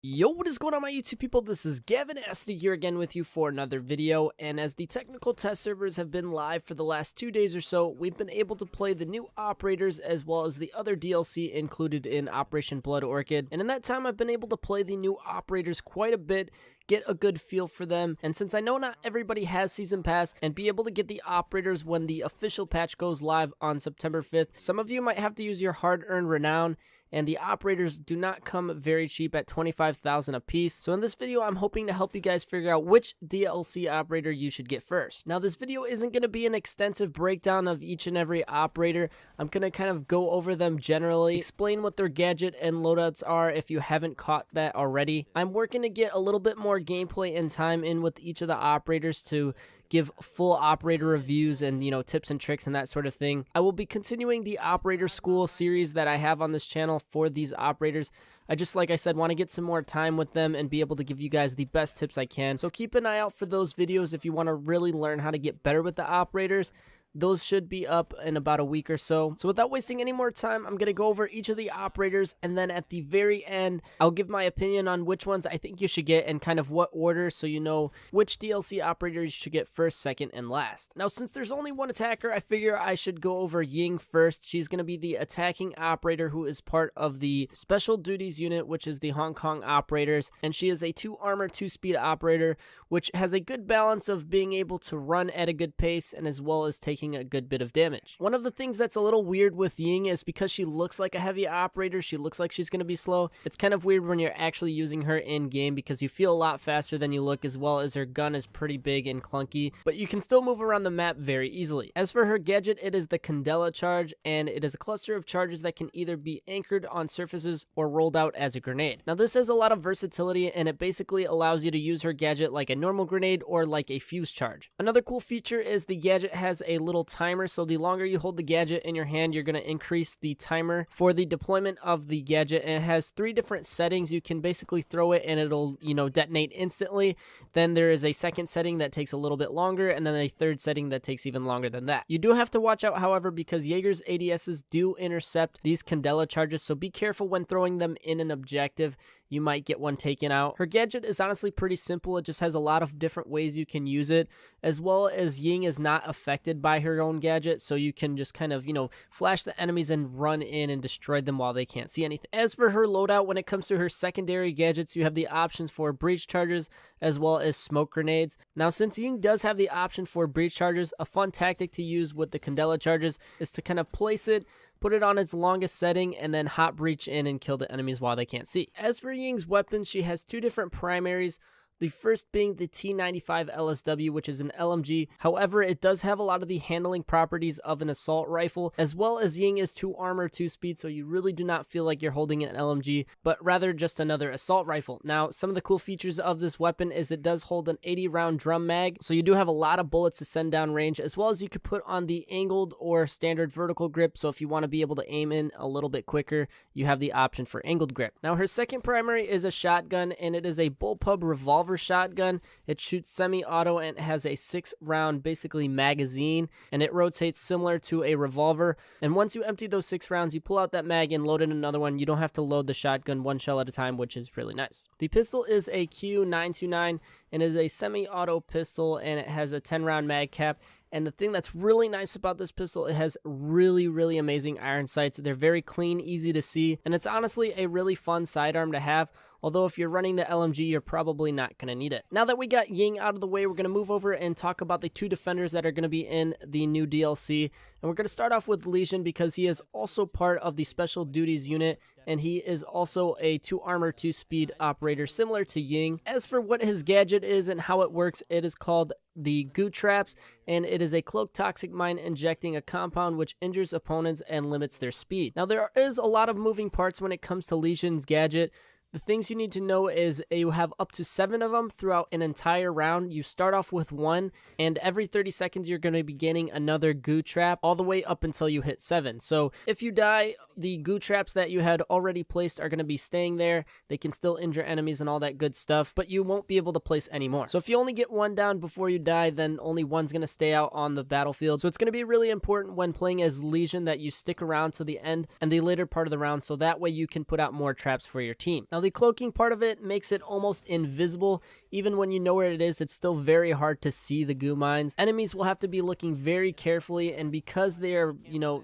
Yo, what is going on, my YouTube people? This is Gavin Asty here again with you for another video, and as the technical test servers have been live for the last 2 days or so, we've been able to play the new operators as well as the other DLC included in Operation Blood Orchid, and in that time I've been able to play the new operators quite a bit, get a good feel for them, and since I know not everybody has Season Pass, and be able to get the operators when the official patch goes live on September 5th, some of you might have to use your hard-earned renown, and the operators do not come very cheap at 25,000 a piece. So in this video, I'm hoping to help you guys figure out which DLC operator you should get first. Now, this video isn't going to be an extensive breakdown of each and every operator. I'm going to kind of go over them generally, explain what their gadget and loadouts are if you haven't caught that already. I'm working to get a little bit more gameplay and time in with each of the operators to give full operator reviews and, tips and tricks and that sort of thing. I will be continuing the operator school series that I have on this channel for these operators. I just, like I said, want to get some more time with them and be able to give you guys the best tips I can. So keep an eye out for those videos if you want to really learn how to get better with the operators. Those should be up in about a week or so. So without wasting any more time, I'm going to go over each of the operators, and then at the very end, I'll give my opinion on which ones I think you should get and kind of what order, so you know which DLC operators you should get first, second, and last. Now, since there's only one attacker, I figure I should go over Ying first. She's going to be the attacking operator who is part of the Special Duties Unit, which is the Hong Kong operators, and she is a 2 armor, 2 speed operator, which has a good balance of being able to run at a good pace and as well as taking a good bit of damage. One of the things that's a little weird with Ying is because she looks like a heavy operator, she looks like she's going to be slow. It's kind of weird when you're actually using her in game because you feel a lot faster than you look, as well as her gun is pretty big and clunky, but you can still move around the map very easily. As for her gadget, it is the Candela charge, and it is a cluster of charges that can either be anchored on surfaces or rolled out as a grenade. Now, this has a lot of versatility, and it basically allows you to use her gadget like a normal grenade or like a fuse charge. Another cool feature is the gadget has a little timer, so the longer you hold the gadget in your hand, you're going to increase the timer for the deployment of the gadget, and it has 3 different settings. You can basically throw it and it'll, detonate instantly. Then there is a second setting that takes a little bit longer, and then a third setting that takes even longer than that. You do have to watch out, however, because Jaeger's ADSs do intercept these Candela charges, so be careful when throwing them in an objective. You might get one taken out. Her gadget is honestly pretty simple. It just has a lot of different ways you can use it, as well as Ying is not affected by her own gadget, so you can just kind of, flash the enemies and run in and destroy them while they can't see anything. As for her loadout, when it comes to her secondary gadgets, you have the options for breach charges as well as smoke grenades. Now, since Ying does have the option for breach charges, a fun tactic to use with the Candela charges is to kind of place it, put it on its longest setting, and then hot breach in and kill the enemies while they can't see. As for Ying's weapons, she has 2 different primaries. The first being the T95 LSW, which is an LMG. However, it does have a lot of the handling properties of an assault rifle, as well as Ying is 2 armor, 2 speed, so you really do not feel like you're holding an LMG, but rather just another assault rifle. Now, some of the cool features of this weapon is it does hold an 80-round drum mag, so you do have a lot of bullets to send down range, as well as you could put on the angled or standard vertical grip, so if you want to be able to aim in a little bit quicker, you have the option for angled grip. Now, her second primary is a shotgun, and it is a bullpup revolver shotgun. It shoots semi-auto and has a 6-round basically magazine, and it rotates similar to a revolver. And once you empty those 6 rounds, you pull out that mag and load in another one. You don't have to load the shotgun 1 shell at a time, which is really nice. The pistol is a Q929 and is a semi-auto pistol, and it has a 10-round mag cap. And the thing that's really nice about this pistol, it has really, really amazing iron sights. They're very clean, easy to see, and it's honestly a really fun sidearm to have. Although if you're running the LMG, you're probably not going to need it. Now that we got Ying out of the way, we're going to move over and talk about the 2 defenders that are going to be in the new DLC. And we're going to start off with Lesion because he is also part of the Special Duties Unit, and he is also a 2 armor, 2 speed operator similar to Ying. As for what his gadget is and how it works, it is called the Goo Traps, and it is a cloaked toxic mine injecting a compound which injures opponents and limits their speed. Now, there is a lot of moving parts when it comes to Lesion's gadget. The things you need to know is you have up to 7 of them throughout an entire round. You start off with 1, and every 30 seconds you're going to be getting another goo trap all the way up until you hit 7. So if you die, the goo traps that you had already placed are going to be staying there. They can still injure enemies and all that good stuff, but you won't be able to place any more. So if you only get 1 down before you die, then only 1's going to stay out on the battlefield. So it's going to be really important when playing as Lesion that you stick around to the end and the later part of the round, so that way you can put out more traps for your team. Now, the cloaking part of it makes it almost invisible. Even when you know where it is, it's still very hard to see the goo mines. Enemies will have to be looking very carefully, and because they are,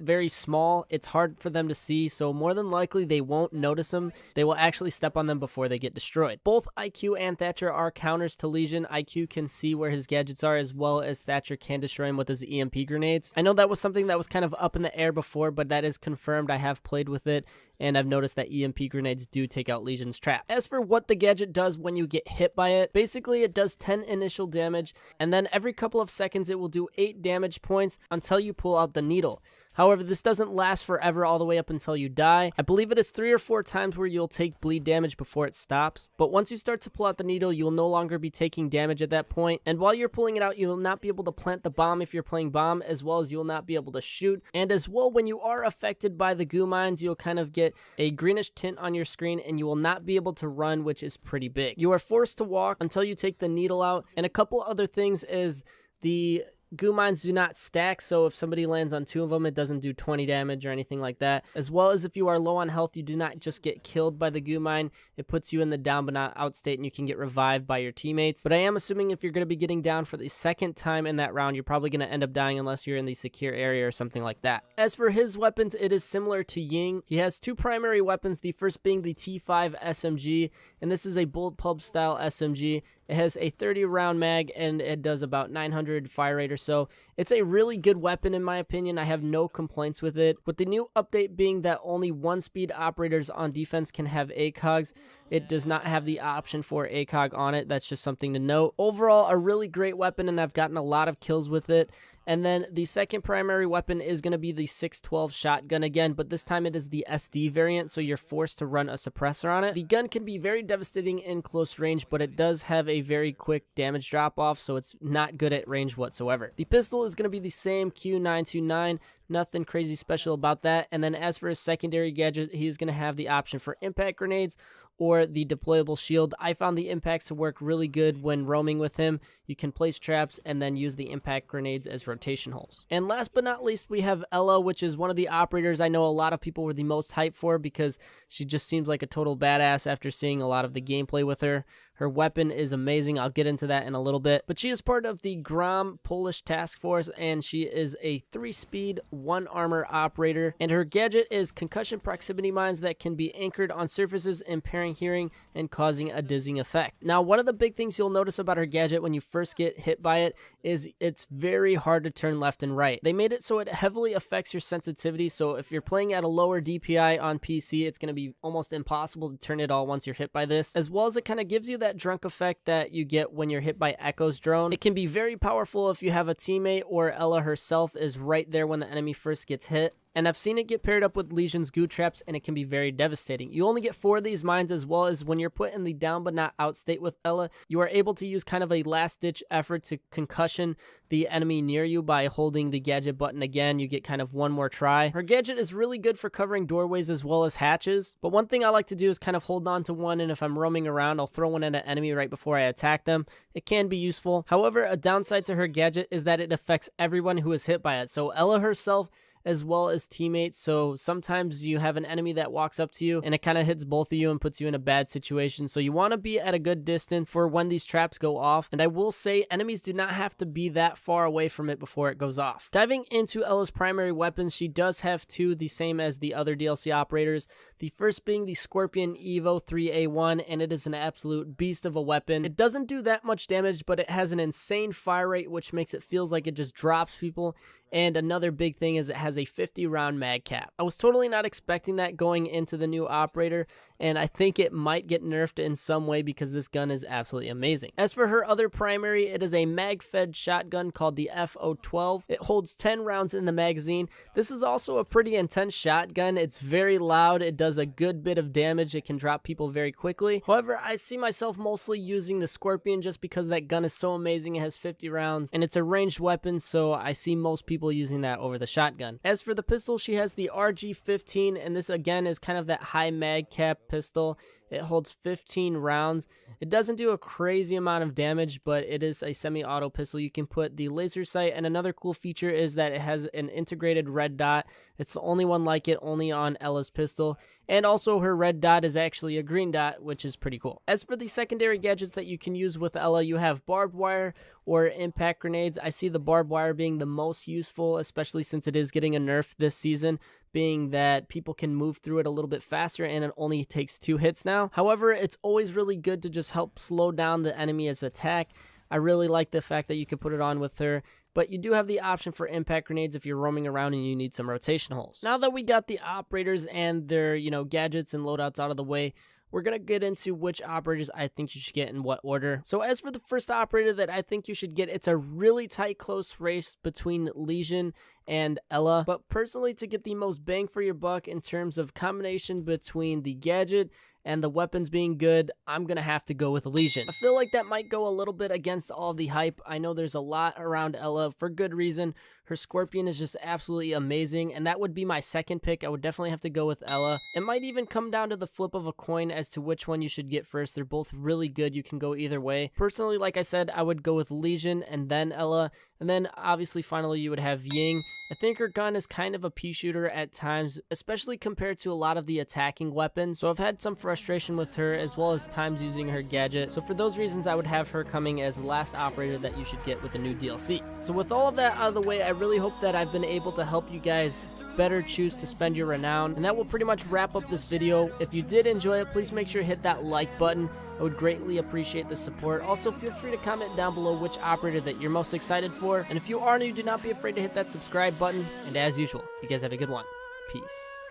very small, it's hard for them to see, so more than likely they won't notice them. They will actually step on them before they get destroyed. Both IQ and Thatcher are counters to Lesion. IQ can see where his gadgets are, as well as Thatcher can destroy him with his EMP grenades. I know that was something that was kind of up in the air before, but that is confirmed. I have played with it, and I've noticed that EMP grenades do take out Legion's trap. As for what the gadget does when you get hit by it, basically it does 10 initial damage, and then every couple of seconds it will do 8 damage points until you pull out the needle. However, this doesn't last forever all the way up until you die. I believe it is 3 or 4 times where you'll take bleed damage before it stops. But once you start to pull out the needle, you will no longer be taking damage at that point. And while you're pulling it out, you will not be able to plant the bomb if you're playing bomb, as well as you will not be able to shoot. And as well, when you are affected by the goo mines, you'll kind of get a greenish tint on your screen, and you will not be able to run, which is pretty big. You are forced to walk until you take the needle out. And a couple other things is the goo mines do not stack, so if somebody lands on 2 of them, it doesn't do 20 damage or anything like that. As well as if you are low on health, you do not just get killed by the goo mine. It puts you in the down but not out state, and you can get revived by your teammates. But I am assuming if you're going to be getting down for the second time in that round, you're probably going to end up dying unless you're in the secure area or something like that. As for his weapons, it is similar to Ling. He has 2 primary weapons, the first being the T5 SMG, and this is a bullet pub style SMG. It has a 30 round mag, and it does about 900 fire rate or so. It's a really good weapon in my opinion. I have no complaints with it. With the new update being that only 1-speed operators on defense can have ACOGs, it does not have the option for ACOG on it. That's just something to note. Overall, a really great weapon, and I've gotten a lot of kills with it. And then the second primary weapon is going to be the 612 shotgun again, but this time it is the SD variant, so you're forced to run a suppressor on it. The gun can be very devastating in close range, but it does have a very quick damage drop-off, so it's not good at range whatsoever. The pistol is going to be the same Q929, nothing crazy special about that. And then as for his secondary gadget, he's going to have the option for impact grenades or the deployable shield. I found the impacts to work really good when roaming with him. You can place traps and then use the impact grenades as rotation holes. And last but not least, we have Ella, which is one of the operators I know a lot of people were the most hyped for because she just seems like a total badass after seeing a lot of the gameplay with her. Her weapon is amazing. I'll get into that in a little bit. But she is part of the Grom Polish Task Force, and she is a 3-speed, 1-armor operator. And her gadget is concussion proximity mines that can be anchored on surfaces, impairing hearing and causing a dizzying effect. Now, one of the big things you'll notice about her gadget when you first get hit by it is it's very hard to turn left and right. They made it so it heavily affects your sensitivity, so if you're playing at a lower DPI on PC, it's going to be almost impossible to turn it all once you're hit by this, as well as it kind of gives you that drunk effect that you get when you're hit by Echo's drone. It can be very powerful if you have a teammate or Ella herself is right there when the enemy first gets hit. And I've seen it get paired up with Legion's goo traps, and it can be very devastating. You only get 4 of these mines, as well as when you're put in the down but not out state with Ella, you are able to use kind of a last-ditch effort to concussion the enemy near you by holding the gadget button again. You get kind of one more try. Her gadget is really good for covering doorways as well as hatches, but one thing I like to do is kind of hold on to one, and if I'm roaming around, I'll throw one at an enemy right before I attack them. It can be useful. However, a downside to her gadget is that it affects everyone who is hit by it. So Ella herself, as well as teammates, so sometimes you have an enemy that walks up to you and it kind of hits both of you and puts you in a bad situation, so you want to be at a good distance for when these traps go off. And I will say enemies do not have to be that far away from it before it goes off. Diving into Ella's primary weapons, she does have 2 the same as the other DLC operators, the first being the Scorpion Evo 3A1, and it is an absolute beast of a weapon. It doesn't do that much damage, but it has an insane fire rate, which makes it feels like it just drops people. And another big thing is it has a 50 round mag cap. I was totally not expecting that going into the new operator, and I think it might get nerfed in some way because this gun is absolutely amazing. As for her other primary, it is a mag-fed shotgun called the FO12. It holds 10 rounds in the magazine. This is also a pretty intense shotgun. It's very loud. It does a good bit of damage. It can drop people very quickly. However, I see myself mostly using the Scorpion just because that gun is so amazing. It has 50 rounds and it's a ranged weapon, so I see most people using that over the shotgun. As for the pistol, she has the RG15, and this again is kind of that high mag cap pistol. It holds 15 rounds. It doesn't do a crazy amount of damage, but it is a semi-auto pistol. You can put the laser sight, and another cool feature is that it has an integrated red dot. It's the only one like it, only on Ella's pistol. And also her red dot is actually a green dot, which is pretty cool. As for the secondary gadgets that you can use with Ella, you have barbed wire or impact grenades. I see the barbed wire being the most useful, especially since it is getting a nerf this season, being that people can move through it a little bit faster and it only takes 2 hits now. However, it's always really good to just help slow down the enemy's attack. I really like the fact that you can put it on with her, but you do have the option for impact grenades if you're roaming around and you need some rotation holes. Now that we got the operators and their, gadgets and loadouts out of the way, we're going to get into which operators I think you should get in what order. So as for the first operator that I think you should get, it's a really tight, close race between Lesion and Ella. But personally, to get the most bang for your buck in terms of combination between the gadget and the weapons being good, I'm going to have to go with Lesion. I feel like that might go a little bit against all the hype. I know there's a lot around Ella for good reason. Her Scorpion is just absolutely amazing, and that would be my second pick. I would definitely have to go with Ella. It might even come down to the flip of a coin as to which one you should get first. They're both really good. You can go either way. Personally, like I said, I would go with Lesion and then Ella, and then obviously finally you would have Ying. I think her gun is kind of a pea shooter at times, especially compared to a lot of the attacking weapons. So I've had some frustration with her as well as times using her gadget. So for those reasons, I would have her coming as the last operator that you should get with the new DLC. So with all of that out of the way, I really hope that I've been able to help you guys better choose to spend your renown. And that will pretty much wrap up this video. If you did enjoy it, please make sure to hit that like button. I would greatly appreciate the support. Also, feel free to comment down below which operator that you're most excited for. And if you are new, do not be afraid to hit that subscribe button. And as usual, you guys have a good one. Peace.